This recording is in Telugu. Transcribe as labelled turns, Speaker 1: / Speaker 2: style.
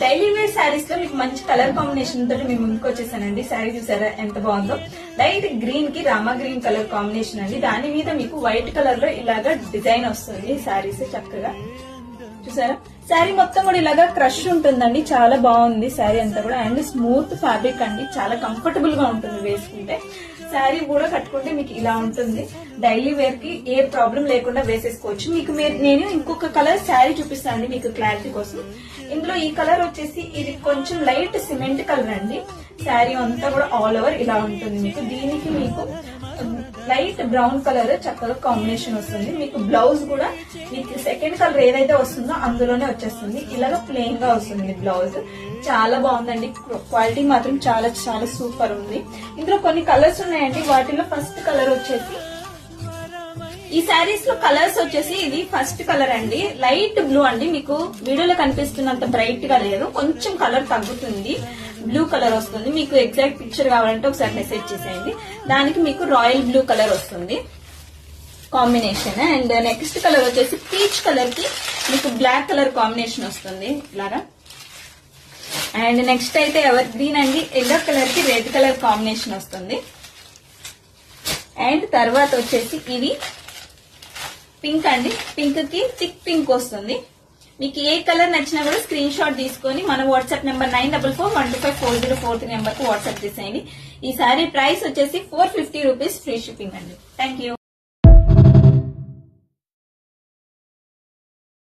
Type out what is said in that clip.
Speaker 1: డైలీ వేర్ శారీస్ లో మీకు మంచి కలర్ కాంబినేషన్ తోటి మేము ముందుకు వచ్చేసానండి. శారీ చూసారా ఎంత బాగుందో, లైట్ గ్రీన్ కి రామా గ్రీన్ కలర్ కాంబినేషన్ అండి. దాని మీద మీకు వైట్ కలర్ లో ఇలాగా డిజైన్ వస్తుంది. శారీస్ చక్కగా చూసారా, శారీ మొత్తం కూడా ఇలాగా క్రష్ ఉంటుందండి. చాలా బాగుంది శారీ అంతా కూడా. అండ్ స్మూత్ ఫ్యాబ్రిక్ అండి, చాలా కంఫర్టబుల్ గా ఉంటుంది వేసుకుంటే. శారీ కూడా కట్టుకుంటే మీకు ఇలా ఉంటుంది. డైలీ వేర్ కి ఏ ప్రాబ్లం లేకుండా వేసేసుకోవచ్చు. మీకు నేను ఇంకొక కలర్ శారీ చూపిస్తాను మీకు క్లారిటీ కోసం. ఇందులో ఈ కలర్ వచ్చేసి ఇది కొంచెం లైట్ సిమెంట్ కలర్ అండి. శారీ అంతా కూడా ఆల్ ఓవర్ ఇలా ఉంటుంది మీకు. దీనికి మీకు లైట్ బ్రౌన్ కలర్ చక్కగా కాంబినేషన్ వస్తుంది. మీకు బ్లౌజ్ కూడా మీకు సెకండ్ కలర్ ఏదైతే వస్తుందో అందులోనే వచ్చేస్తుంది. ఇలాగా ప్లెయిన్ గా వస్తుంది బ్లౌజ్. చాలా బాగుందండి, క్వాలిటీ మాత్రం చాలా చాలా సూపర్ ఉంది. ఇందులో కొన్ని కలర్స్ ఉన్నాయండి. వాటిలో ఫస్ట్ కలర్ వచ్చేసి ఈ శారీస్ లో కలర్స్ వచ్చేసి ఇది ఫస్ట్ కలర్ అండి, లైట్ బ్లూ అండి. మీకు వీడియోలో కనిపిస్తున్నంత బ్రైట్ గా లేదు, కొంచెం కలర్ తగ్గుతుంది, బ్లూ కలర్ వస్తుంది. మీకు ఎగ్జాక్ట్ పిక్చర్ కావాలంటే ఒకసారి మెసేజ్ చేసేయండి. దానికి మీకు రాయల్ బ్లూ కలర్ వస్తుంది కాంబినేషన్. అండ్ నెక్స్ట్ కలర్ వచ్చేసి పీచ్ కలర్ కి మీకు బ్లాక్ కలర్ కాంబినేషన్ వస్తుంది ఇలాగా. అండ్ నెక్స్ట్ అయితే ఎవర్ గ్రీన్ అండి, ఎల్లో కలర్ కి రెడ్ కలర్ కాంబినేషన్ వస్తుంది. అండ్ తర్వాత వచ్చేసి ఇది పింక్ అండి, పింక్ కి థిక్ పింక్ వస్తుంది. మీకు ఏ కలర్ నచ్చినా కూడా స్క్రీన్ షాట్ తీసుకొని మన వాట్సాప్ నెంబర్ 9441254043 నెంబర్ కు వాట్సాప్ చేసేయండి. ఈ సారీ ప్రైస్ వచ్చేసి 450 రూపీస్, ఫ్రీ షిప్పింగ్ అండి. Thank you.